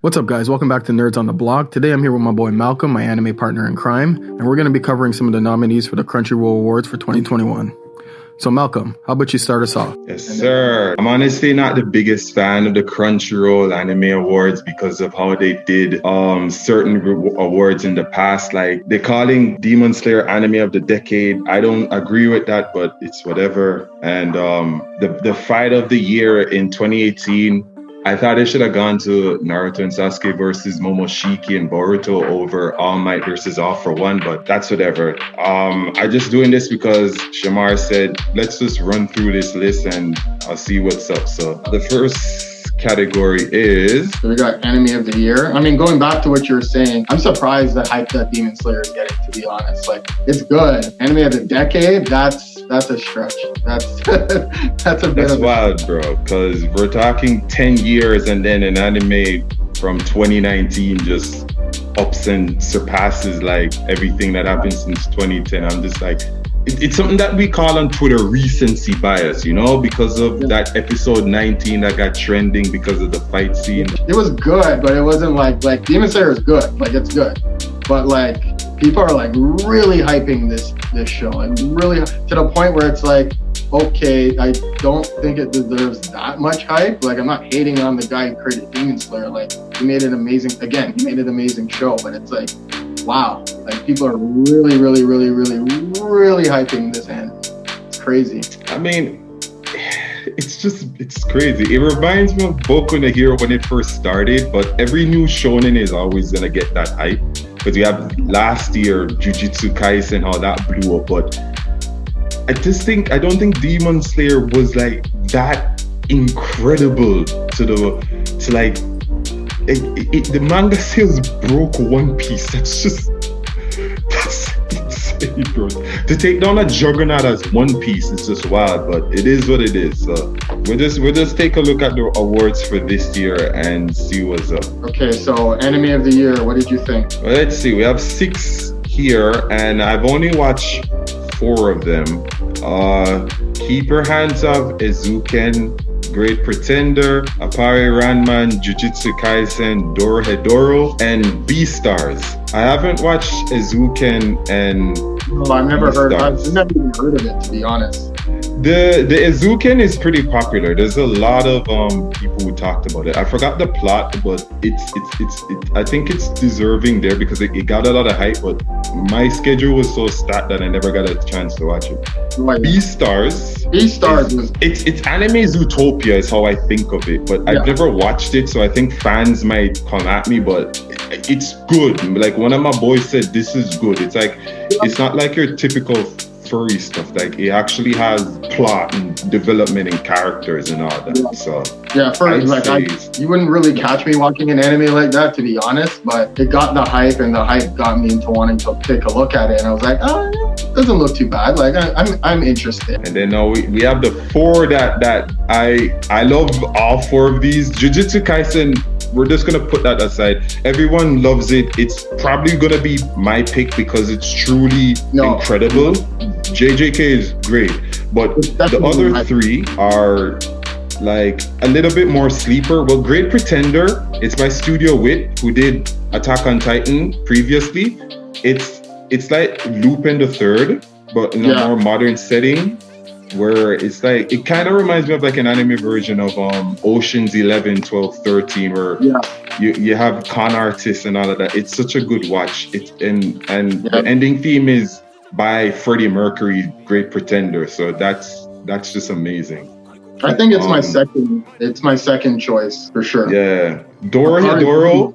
What's up, guys? Welcome back to Nerds on the Block. Today I'm here with my boy Malcolm, my anime partner in crime, and we're going to be covering some of the nominees for the Crunchyroll Awards for 2021. So Malcolm, how about you start us off? Yes, sir. I'm honestly not the biggest fan of the Crunchyroll Anime Awards because of how they did certain awards in the past. Like they're calling Demon Slayer Anime of the Decade. I don't agree with that, but it's whatever. And the fight of the year in 2018, I thought it should have gone to Naruto and Sasuke versus Momoshiki and Boruto over All Might versus All for One, but that's whatever. I'm just doing this because Shamar said, let's just run through this list and I'll see what's up. So the first category is... So we got Anime of the Year. I mean, going back to what you were saying, I'm surprised the hype that Demon Slayer is getting, to be honest. Like, it's good. Anime of the Decade, that's a stretch. That's wild, bro, because we're talking 10 years and then an anime from 2019 just ups and surpasses like everything that happened since 2010. I'm just like, it's something that we call on Twitter recency bias, you know, because of that episode 19 that got trending because of the fight scene. It was good, but it wasn't like Demon Slayer is good, like it's good, but like people are like really hyping this show, like really to the point where it's like, okay, I don't think it deserves that much hype. Like I'm not hating on the guy who created Demon Slayer. Like he made an amazing show, but it's like, wow, like people are really hyping this anime. It's crazy. I mean, it's crazy. It reminds me of Boku no Hero when it first started, but every new shonen is always gonna get that hype. Because we have last year Jujutsu Kaisen, how that blew up, but I don't think Demon Slayer was like that incredible the manga sales broke One Piece. That's insane, bro. To take down a juggernaut as One Piece is just wild, but it is what it is. So we'll just take a look at the awards for this year and see what's up. Okay, so Anime of the Year, what did you think? Well, let's see. We have 6 here, and I've only watched 4 of them. Keep Your Hands Off Eizouken, Great Pretender, Appare Ranman, Jujutsu Kaisen, Dorohedoro, and Beastars. I haven't watched Eizouken and I've never even heard of it, to be honest. The Eizouken is pretty popular. There's a lot of people who talked about it. I forgot the plot, but I think it's deserving there because it got a lot of hype, but my schedule was so stacked that I never got a chance to watch it. Like, Beastars was... It's anime Zootopia is how I think of it, but I've never watched it, so I think fans might come at me, but it's good. Like one of my boys said, this is good. It's like, it's not like your typical furry stuff. Like it actually has plot and development and characters and all that. So you wouldn't really catch me watching an anime like that, to be honest, but it got the hype and the hype got me into wanting to take a look at it, and I was like, it doesn't look too bad. Like I'm interested. And then now we have the 4 that I love all 4 of these. Jujutsu Kaisen, we're just gonna put that aside. Everyone loves it. It's probably gonna be my pick because it's truly incredible. JJK is great, but the other 3 are like a little bit more sleeper. Well, Great Pretender, it's by Studio Wit, who did Attack on Titan previously. It's like Lupin the Third, but in a more modern setting, where it's like, it kind of reminds me of like an anime version of Ocean's 11, 12, 13, where you have con artists and all of that. It's such a good watch. And the ending theme is by Freddie Mercury, Great Pretender. So that's just amazing. I think it's my second choice for sure. Yeah. Dorohedoro.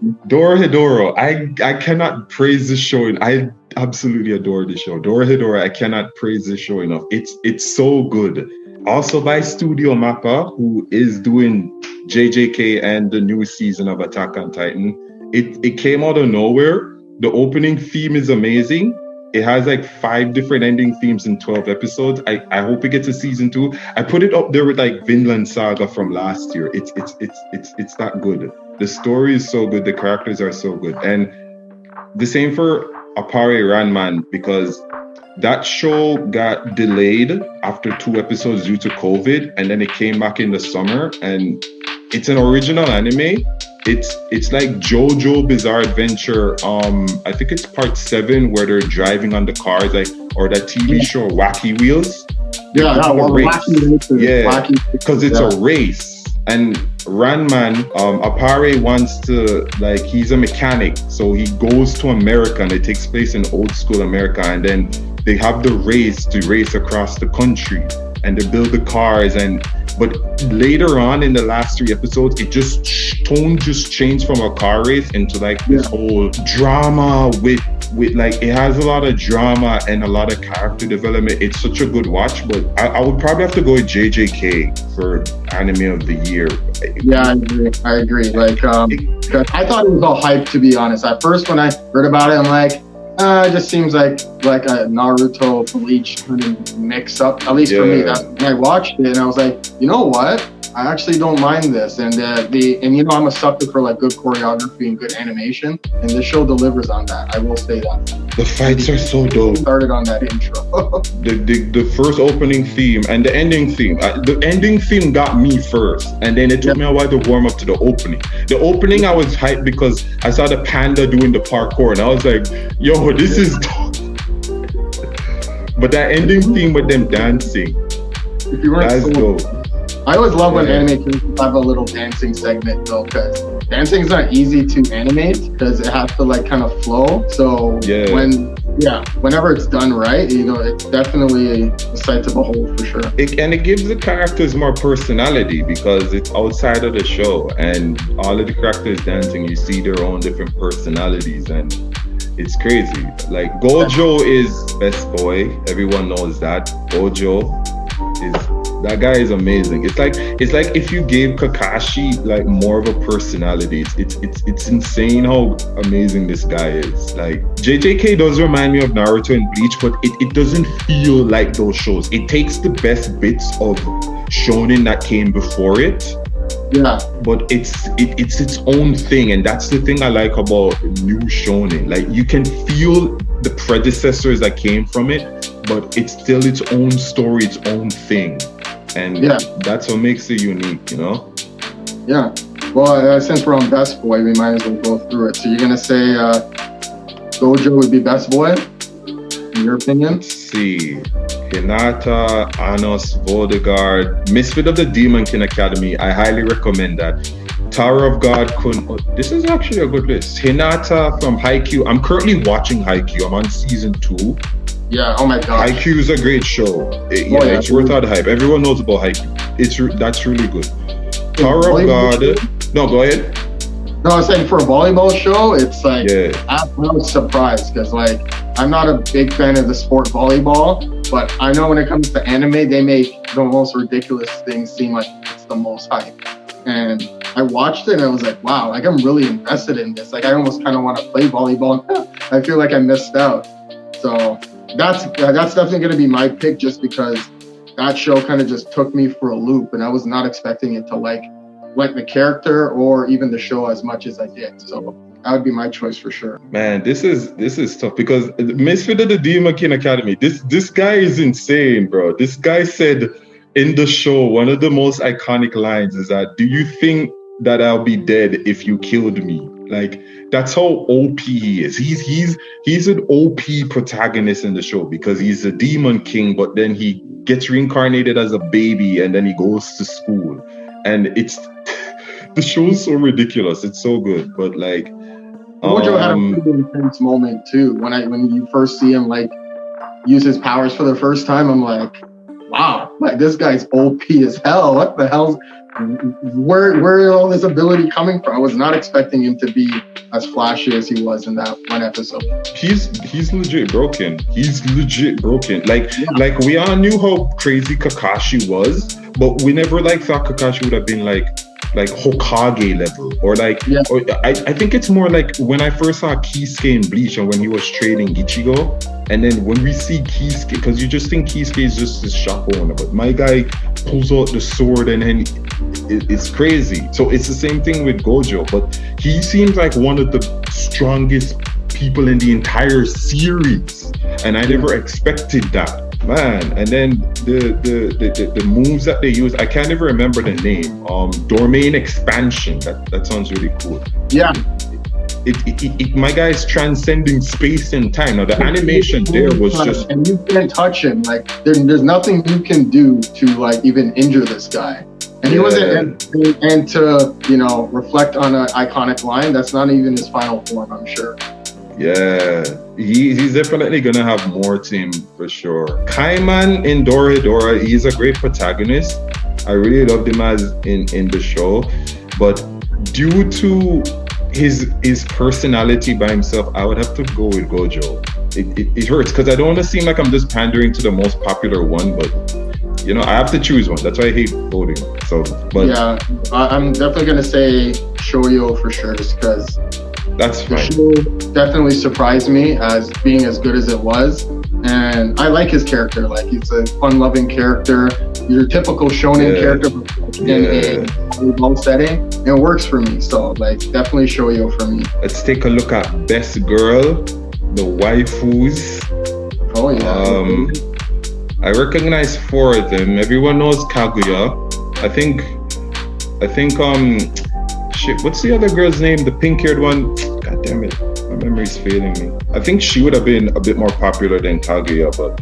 I cannot praise this show. I absolutely adore this show. Dorohedoro, I cannot praise this show enough. It's so good. Also by Studio Mappa, who is doing JJK and the new season of Attack on Titan. It came out of nowhere. The opening theme is amazing. It has like 5 different ending themes in 12 episodes. I hope it gets a season 2. I put it up there with like Vinland Saga from last year. It's that good. The story is so good. The characters are so good. And the same for Appare Ranman, because that show got delayed after 2 episodes due to COVID, and then it came back in the summer, and it's an original anime, it's like JoJo Bizarre Adventure. I think it's part 7 where they're driving on the cars, like, or that TV show Wacky Wheels. Because it's a race. And Ranman, Apare wants to, like, he's a mechanic, so he goes to America, and it takes place in old school America, and then they have the race to race across the country, and they build the cars, but later on in the last 3 episodes, it tone just changed from a car race into like this whole drama with like, it has a lot of drama and a lot of character development. It's such a good watch, but I would probably have to go with JJK for anime of the year. Yeah, I agree. Like, I thought it was all hype, to be honest. At first, when I heard about it, I'm like, it just seems like a Naruto Bleach kind of mix up. At least for me, when I watched it, and I was like, you know what? I actually don't mind this. And I'm a sucker for like good choreography and good animation, and this show delivers on that. I will say that. The fights are so dope. Started on that intro. the first opening theme and the ending theme. The ending theme got me first, and then it took me a while to warm up to the opening. The opening, I was hyped because I saw the panda doing the parkour, and I was like, yo, this is dope. But that ending theme with them dancing, that's dope. I always love when anime characters have a little dancing segment, though, because dancing is not easy to animate because it has to like kind of flow. So whenever it's done right, it's definitely a sight to behold for sure. And it gives the characters more personality because it's outside of the show, and all of the characters dancing, you see their own different personalities, and it's crazy. Like, Gojo is best boy. Everyone knows that. That guy is amazing. It's like if you gave Kakashi like more of a personality. It's insane how amazing this guy is. Like, JJK does remind me of Naruto and Bleach, but it doesn't feel like those shows. It takes the best bits of shonen that came before it. Yeah. But it's its own thing, and that's the thing I like about new shonen. Like, you can feel the predecessors that came from it, but it's still its own story, its own thing. And that's what makes it unique, Yeah. Well, since we're on best boy, we might as well go through it. So you're gonna say Gojo would be best boy, in your opinion? Let's see. Hinata, Anos, Vodegard, Misfit of the Demon King Academy. I highly recommend that. Tower of God, this is actually a good list. Hinata from Haikyuu. I'm currently watching Haikyuu. I'm on season 2. Yeah, oh my god. Haikyuu is a great show. It's worth all the hype. Everyone knows about Haikyuu. That's really good. Tower of God. No, go ahead. No, I was saying for a volleyball show, it's like, I was surprised because like, I'm not a big fan of the sport volleyball, but I know when it comes to anime, they make the most ridiculous things seem like it's the most hype. And I watched it and I was like, wow, like I'm really invested in this. Like I almost kind of want to play volleyball. I feel like I missed out. So that's definitely going to be my pick just because that show kind of just took me for a loop and I was not expecting it to like the character or even the show as much as I did. So that would be my choice for sure. Man, this is tough because Misfit of the Demon King Academy, this guy is insane, bro. This guy said in the show, one of the most iconic lines is that, do you think that I'll be dead if you killed me? Like, that's how OP he is. He's an OP protagonist in the show because he's a demon king, but then he gets reincarnated as a baby and then he goes to school. And the show's so ridiculous. It's so good. But like, Mojo had a pretty intense moment too. When you first see him like use his powers for the first time, I'm like, wow, like this guy's OP as hell. What the hell? Where is all this ability coming from? I was not expecting him to be as flashy as he was in that one episode. He's legit broken. He's legit broken. Like we all knew how crazy Kakashi was, but we never thought Kakashi would have been like Hokage level or or I think it's more like when I first saw Kisuke in Bleach and when he was training Ichigo, and then when we see Kisuke, because you just think Kisuke is just his shop owner, but my guy pulls out the sword and then it's crazy. So it's the same thing with Gojo, but he seems like one of the strongest people in the entire series, and I never expected that. Man, and then the moves that they use, I can't even remember the name. Domain expansion. That sounds really cool. Yeah. My guy's transcending space and time. Now the animation there was just, and you can't touch him. Like there's nothing you can do to like even injure this guy. And he wasn't, and to reflect on an iconic line, that's not even his final form, I'm sure. Yeah, he's definitely gonna have more to him for sure. Kaiman in Dora, he's a great protagonist. I really loved him as in the show, but due to his personality by himself, I would have to go with Gojo. It hurts because I don't want to seem like I'm just pandering to the most popular one, but I have to choose one. That's why I hate voting. So, but yeah, I'm definitely gonna say Shoujo for sure, just because that's fine. The show definitely surprised me as being as good as it was, and I like his character. Like he's a fun-loving character, your typical shonen character in a volleyball setting. It works for me, so like definitely Shoujo for me. Let's take a look at Best Girl, the waifus. Oh yeah. I recognize 4 of them. Everyone knows Kaguya. I think shit, what's the other girl's name? The pink-haired one? God damn it. My memory's failing me. I think she would have been a bit more popular than Kaguya, but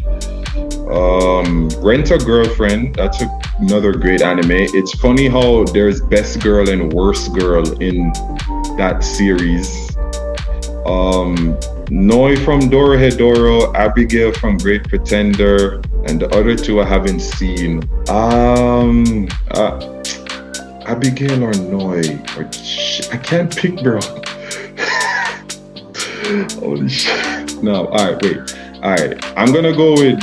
Rent a Girlfriend, that's another great anime. It's funny how there's Best Girl and Worst Girl in that series. Noi from Dorohedoro, Abigail from Great Pretender, and the other 2 I haven't seen. Abigail or Noi, or I can't pick, bro. Holy shit! No, all right, wait. All right, I'm gonna go with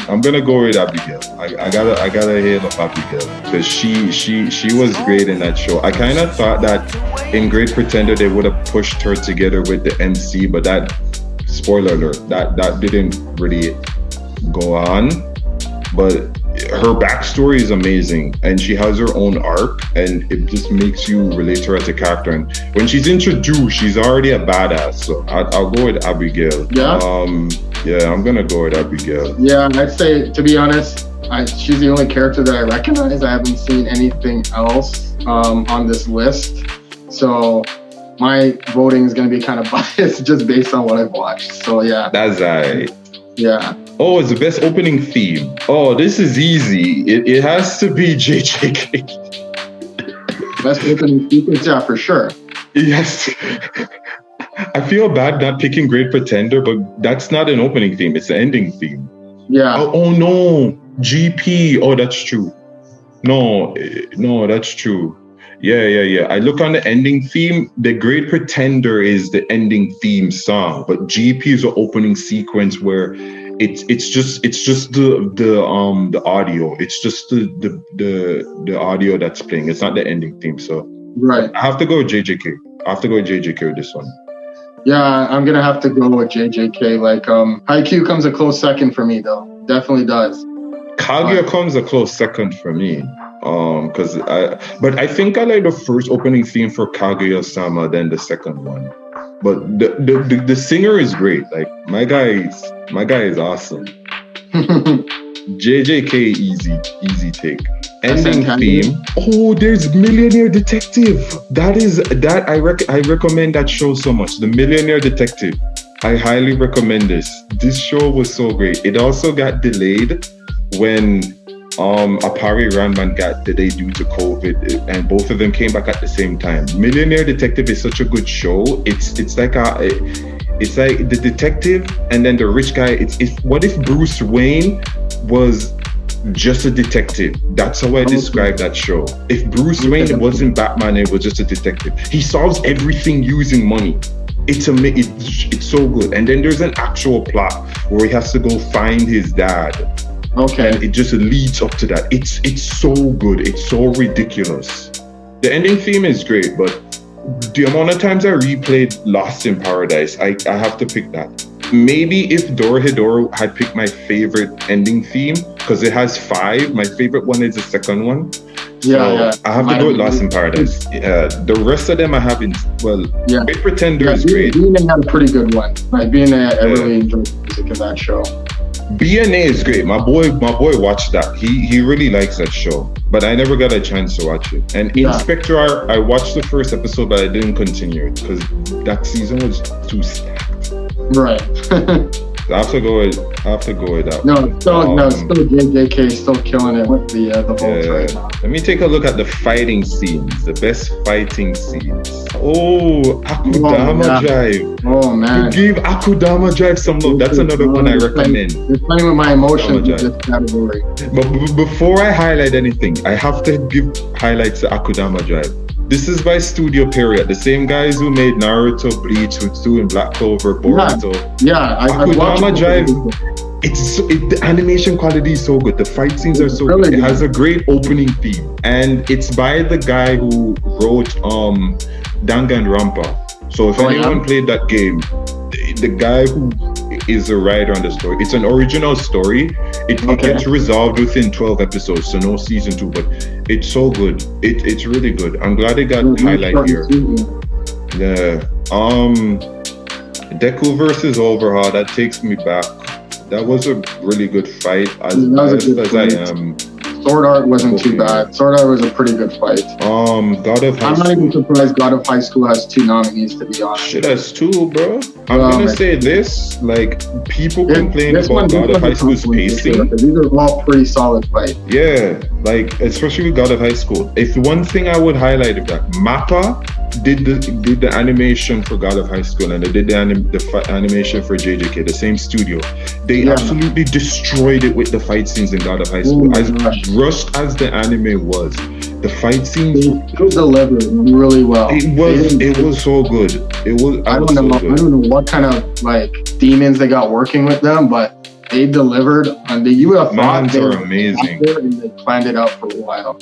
Abigail. I gotta hail up Abigail because she was great in that show. I kind of thought that in Great Pretender they would have pushed her together with the MC, but that, spoiler alert, that didn't really go on. But her backstory is amazing, and she has her own arc, and it just makes you relate to her as a character. And when she's introduced, she's already a badass. So I'll go with Abigail. Yeah. Yeah, I'm gonna go with Abigail. Yeah, I'd say, to be honest, she's the only character that I recognize. I haven't seen anything else on this list, so my voting is gonna be kind of biased just based on what I've watched. So yeah. That's right. Yeah. Oh, it's the best opening theme. Oh, this is easy. It has to be JJK. Best opening sequence, yeah, for sure. Yes. I feel bad not picking Great Pretender, but that's not an opening theme. It's the ending theme. Yeah. Oh no. GP. Oh, that's true. No, that's true. Yeah. I look on the ending theme. The Great Pretender is the ending theme song, but GP is the opening sequence where it's just the audio. It's just the audio that's playing. It's not the ending theme. So right. I have to go with JJK. I have to go with JJK with this one. Yeah, I'm gonna have to go with JJK. Like Haikyuu comes a close second for me though. Definitely does. Kaguya comes a close second for me. But I think I like the first opening theme for Kaguya-sama than the second one. But the singer is great. Like my guy is awesome. JJK easy take. Ending theme. Oh, there's Millionaire Detective. I recommend that show so much. The Millionaire Detective. I highly recommend this. This show was so great. It also got delayed when Apari Ranman got delayed due to COVID, and both of them came back at the same time. Millionaire Detective is such a good show. It's like the detective and then the rich guy. What if Bruce Wayne was just a detective? That's how I describe that show. If Bruce Wayne wasn't Batman, it was just a detective. He solves everything using money. It's so good. And then there's an actual plot where he has to go find his dad. Okay. And it just leads up to that. It's so good. It's so ridiculous. The ending theme is great, but the amount of times I replayed Lost in Paradise, I have to pick that. Maybe if Dorohedoro had picked my favorite ending theme, because it has 5, my favorite one is the second one. So I have to go with Lost in Paradise. The rest of them I haven't. Great Pretender is great. Being had a pretty good one. Like I really enjoyed the music in that show. BNA is great. My boy watched that. He really likes that show, but I never got a chance to watch it. And Inspector, I watched the first episode, but I didn't continue it because that season was too stacked. Right. I have to go with that. Still JJK still killing it with the bolts right now. Let me take a look at the fighting scenes, the best fighting scenes. Oh, Akudama Drive. Oh man, you give Akudama Drive some love. That's another one I recommend. You're playing with my emotions in this category. But before I highlight anything, I have to give highlights to Akudama Drive. This is by Studio Period, the same guys who made Naruto, Bleach, Utsu, and Black Clover, Boruto. Akudama Drive. The animation quality is so good. The fight scenes are so good. It has a great opening theme, and it's by the guy who wrote Danganronpa. So if anyone played that game, the guy who is a writer on the story, it's an original story. It gets resolved within 12 episodes, so no season 2, but it's so good. It's really good. I'm glad it got highlighted here. Yeah. Deku versus Overhaul, that takes me back. That was a really good fight. As I am. Sword Art wasn't too bad. Sword Art was a pretty good fight. God of High School. I'm not even surprised God of High School has 2 nominees, to be honest. Shit, that's 2, bro. I'm gonna say this, like, people complain about God of High School's pacing. These are all pretty solid fights. Yeah, like, especially with God of High School. If one thing I would highlight is that Mappa did the animation for God of High School, and they did the animation for JJK, the same studio. They absolutely destroyed it with the fight scenes in God of High School. As rushed as the anime was, the fight scenes delivered really well. It was so good. I don't know what kind of like demons they got working with them, but they delivered, and you would have thought they were amazing. And they planned it out for a while.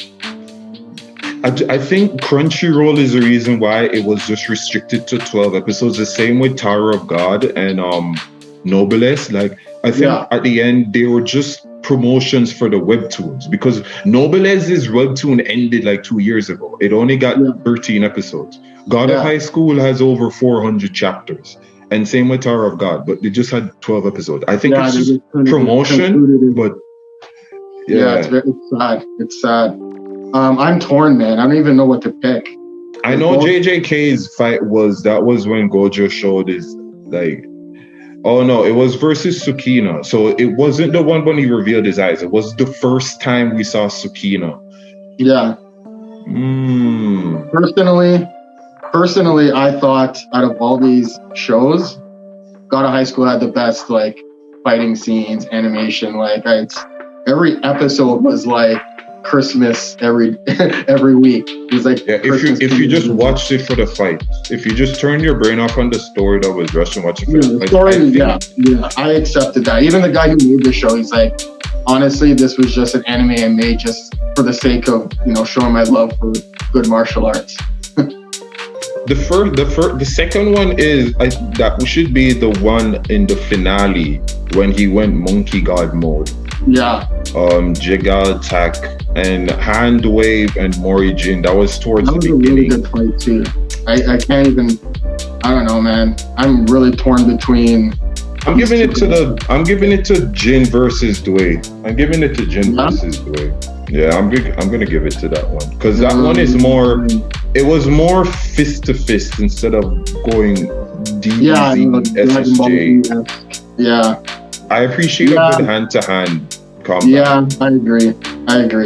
I think Crunchyroll is the reason why it was just restricted to 12 episodes. The same with Tower of God and Noblesse. Like, I think at the end they were just promotions for the webtoons, because Noblesse's webtoon ended like 2 years ago. It only got 13 episodes. God of High School has over 400 chapters, and same with Tower of God, but they just had 12 episodes. I think it's just promotion, but it's sad. It's sad. I'm torn, man. I don't even know what to pick. I know JJK's fight was when Gojo showed his, like, oh no, it was versus Tsukina. So it wasn't the one when he revealed his eyes. It was the first time we saw Tsukina. Yeah. Personally, I thought out of all these shows, God of High School had the best, like, fighting scenes, animation. Like, every episode was like Christmas every week. It was like if you just watched it for the fight, if you just turned your brain off on the story that was rushed and watched it for the fight, I accepted that. Even the guy who made the show, he's like, honestly, this was just an anime I made just for the sake of, showing my love for good martial arts. The second one is that should be the one in the finale when he went monkey god mode. Yeah. Jigal attack and hand wave and Morijin. That was towards the beginning. That was a really good fight too. I can't even. I don't know, man. I'm really torn between. I'm giving it to Jin versus Dwayne. I'm giving it to Jin versus Dwayne. Yeah, I'm gonna give it to that one, because that one is more. It was more fist to fist instead of going DBZ SSJ. Yeah. I appreciate a good hand-to-hand combat. Yeah, I agree.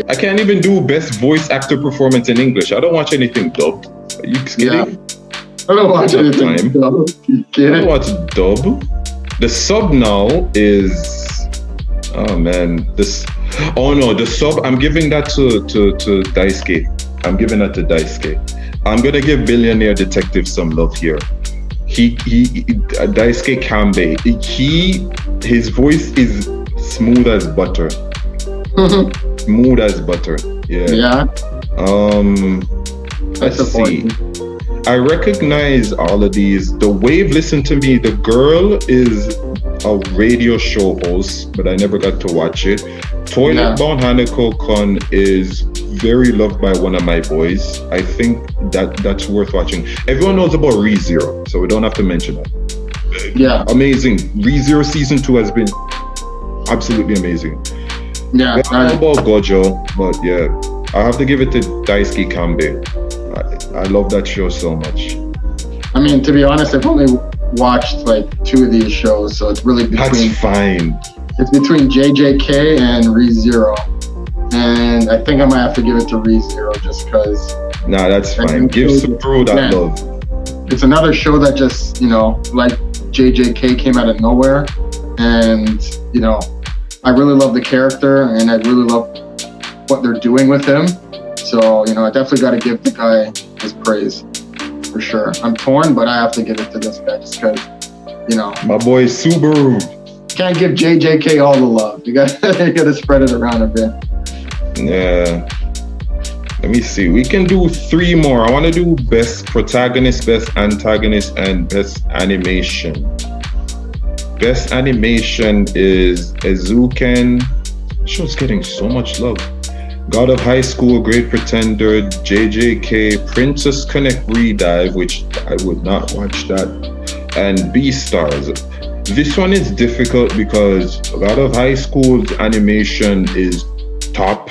I can't even do best voice actor performance in English. I don't watch anything dubbed. Are you kidding? Yeah. I don't watch anything dubbed. You kidding? I don't watch dub. The sub now is... Oh, man. The sub... I'm giving that to Daisuke. I'm giving that to Daisuke. I'm going to give Billionaire Detective some love here. Daisuke Kambe, his voice is smooth as butter. Smooth as butter. Yeah. Let's see. I recognize all of these. The Wave, listen to me. The girl is a radio show host, but I never got to watch it. Toilet Bound Hanako-kun is very loved by one of my boys. I think that's worth watching. Everyone knows about ReZero, so we don't have to mention that. Yeah. Amazing. ReZero season 2 has been absolutely amazing. Yeah, I don't know about Gojo, but yeah, I have to give it to Daisuke Kambe. I love that show so much. I mean, to be honest, I've only watched like 2 of these shows, so it's really between. That's fine. It's between JJK and ReZero, and I think I might have to give it to ReZero just because. Nah, that's fine. Give Subaru that love. It's another show that just, like JJK came out of nowhere, and I really love the character, and I really love what they're doing with him. So I definitely got to give the guy his praise. For sure. I'm torn, but I have to give it to this guy just because, My boy Subaru. Can't give JJK all the love. You got to spread it around a bit. Yeah. Let me see. We can do 3 more. I want to do best protagonist, best antagonist, and best animation. Best animation is Ezuken. Show's getting so much love. God of High School, Great Pretender, JJK, Princess Connect Redive, which I would not watch that, and Beastars. This one is difficult because God of High School's animation is top.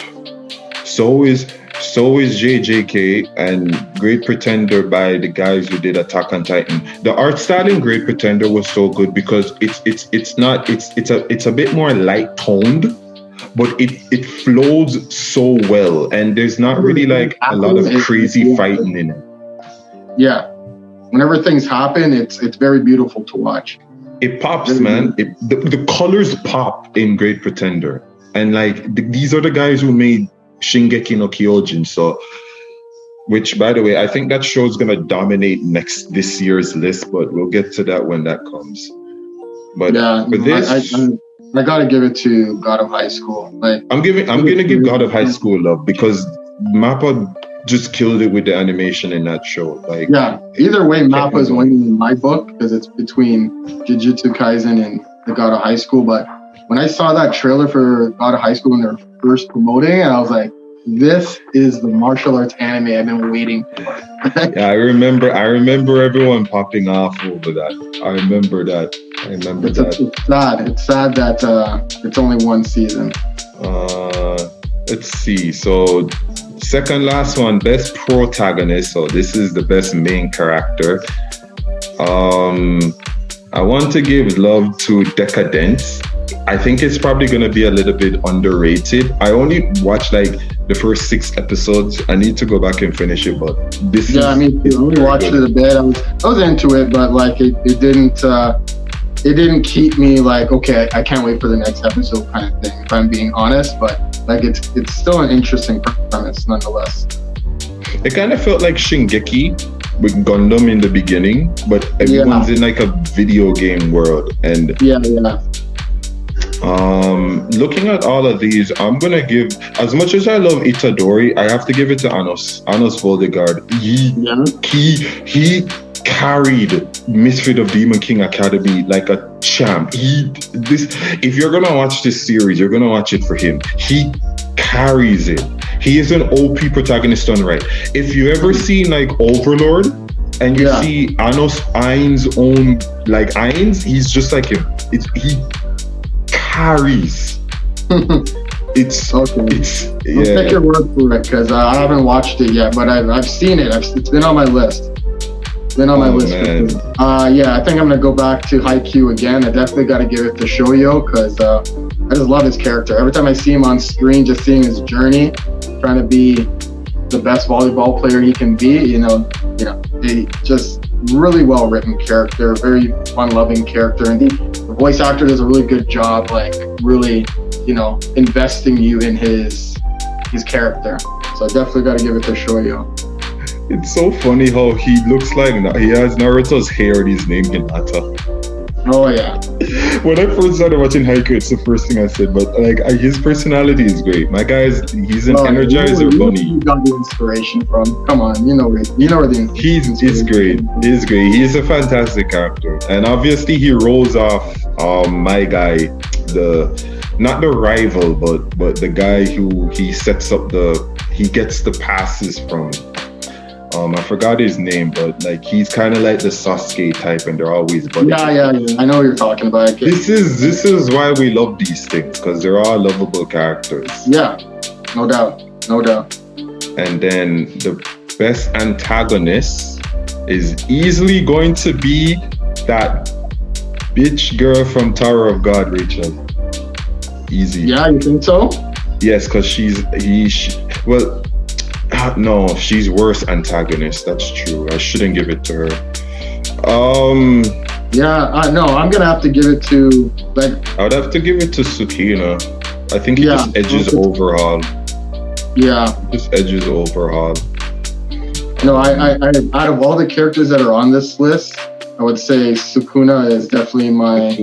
So is JJK, and Great Pretender by the guys who did Attack on Titan. The art style in Great Pretender was so good because it's a bit more light toned. But it flows so well, and there's not really like a lot of crazy fighting in it. Yeah, whenever things happen, it's very beautiful to watch. It pops, man. The colors pop in Great Pretender, and like these are the guys who made Shingeki no Kyojin. So, which by the way, I think that show is gonna dominate this year's list, but we'll get to that when that comes. But yeah, for this. I gotta give it to God of High School. Like I'm gonna give God of High School love because Mappa just killed it with the animation in that show. Like either way, Mappa is winning in my book because it's between Jujutsu Kaisen and the God of High School. But when I saw that trailer for God of High School when they were first promoting it, I was like, this is the martial arts anime I've been waiting for. Yeah, I remember everyone popping off over that. I remember that. It's sad. It's sad that it's only 1 season. Let's see. So, second last one, best protagonist. So this is the best main character. I want to give love to Decadence. I think it's probably going to be a little bit underrated. I only watched like the first 6 episodes. I need to go back and finish it, but this is... I mean, I only watched it a bit. I was into it, but like it didn't keep me like, okay, I can't wait for the next episode kind of thing, if I'm being honest. But like it's still an interesting premise nonetheless. It kind of felt like Shingeki with Gundam in the beginning, but everyone's in like a video game world. And looking at all of these, I'm gonna give, as much as I love Itadori, I have to give it to Anos Voldegaard. He carried Misfit of Demon King Academy like a champ. If you're gonna watch this series, you're gonna watch it for him. He carries it. He is an OP protagonist done right. If you ever seen like Overlord and you see Anos Ain's own like Ain's, he's just like him. He carries. I'll take your word for it because I haven't watched it yet, but I've seen it. It's been on my list. I think I'm gonna go back to Haikyuu again. I definitely got to give it to Shoyo because I just love his character. Every time I see him on screen, just seeing his journey, trying to be the best volleyball player he can be. A just really well written character, very fun loving character, and the voice actor does a really good job, like really, investing you in his character. So I definitely got to give it to Shoyo. It's so funny how he looks like he has Naruto's hair and his name Hinata. Oh yeah. When I first started watching Haikyuu, it's the first thing I said. But like his personality is great. My guy's he's an Energizer bunny. You got the inspiration from? Come on, you know where the He's great. He's great. He's a fantastic character, and obviously he rolls off my guy, not the rival, but the guy who he gets the passes from. I forgot his name, but like he's kind of like the Sasuke type, and they're always buddies. Yeah. I know what you're talking about. Okay. This is why we love these things, because they're all lovable characters. Yeah, no doubt. And then the best antagonist is easily going to be that bitch girl from Tower of God, Rachel. Easy. Yeah, you think so? Yes, because no, she's worse antagonist. That's true. I shouldn't give it to her. No, I'm gonna have to give it to I would have to give it to Sukina. I think he just edges overhaul. Yeah. Just edges overhaul. No, I out of all the characters that are on this list, I would say Sukuna is definitely my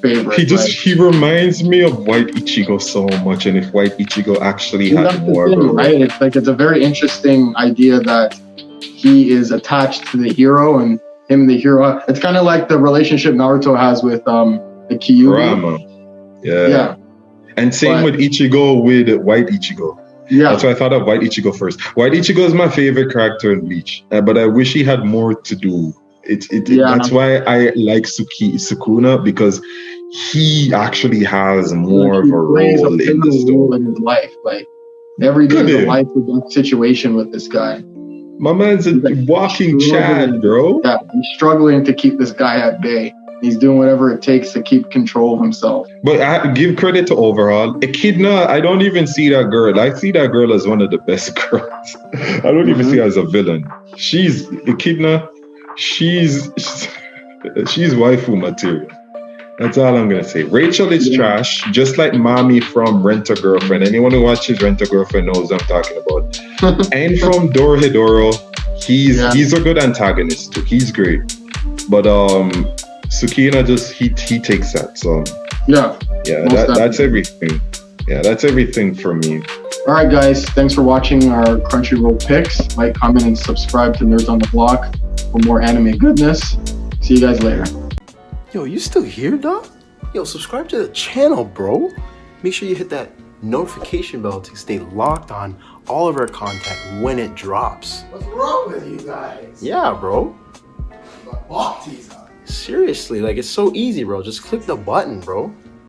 favorite. He reminds me of White Ichigo so much, and if White Ichigo actually had more of a right? It's a very interesting idea that he is attached to the hero and him the hero. It's kind of like the relationship Naruto has with the Kyuubi. Rama. Yeah. And same with Ichigo with White Ichigo. Yeah. That's why I thought of White Ichigo first. White Ichigo is my favorite character in Bleach, but I wish he had more to do. That's why I like Sukuna, because he actually has more of a role in the story. In his life. Like every day of his life is a situation with this guy. My man's a walking Chad, bro. Yeah, he's struggling to keep this guy at bay. He's doing whatever it takes to keep control of himself. But I give credit to Overhaul. Echidna, I don't even see that girl. I see that girl as one of the best girls. I don't even see her as a villain. Echidna, she's waifu material. That's all I'm gonna say. Rachel is trash, just like Mommy from Rent-A-Girlfriend. Anyone who watches Rent-A-Girlfriend knows what I'm talking about. And from Dorohedoro, he's a good antagonist too. He's great. But Sukina he takes that. So that's everything. Yeah, that's everything for me. All right, guys. Thanks for watching our Crunchyroll picks. Like, comment, and subscribe to Nerds on the Block for more anime goodness. See you guys later. Yo, you still here, dog? Yo, subscribe to the channel, bro. Make sure you hit that notification bell to stay locked on all of our content when it drops. What's wrong with you guys? Yeah, bro. Got bought these on. Seriously, like it's so easy, bro. Just click the button, bro.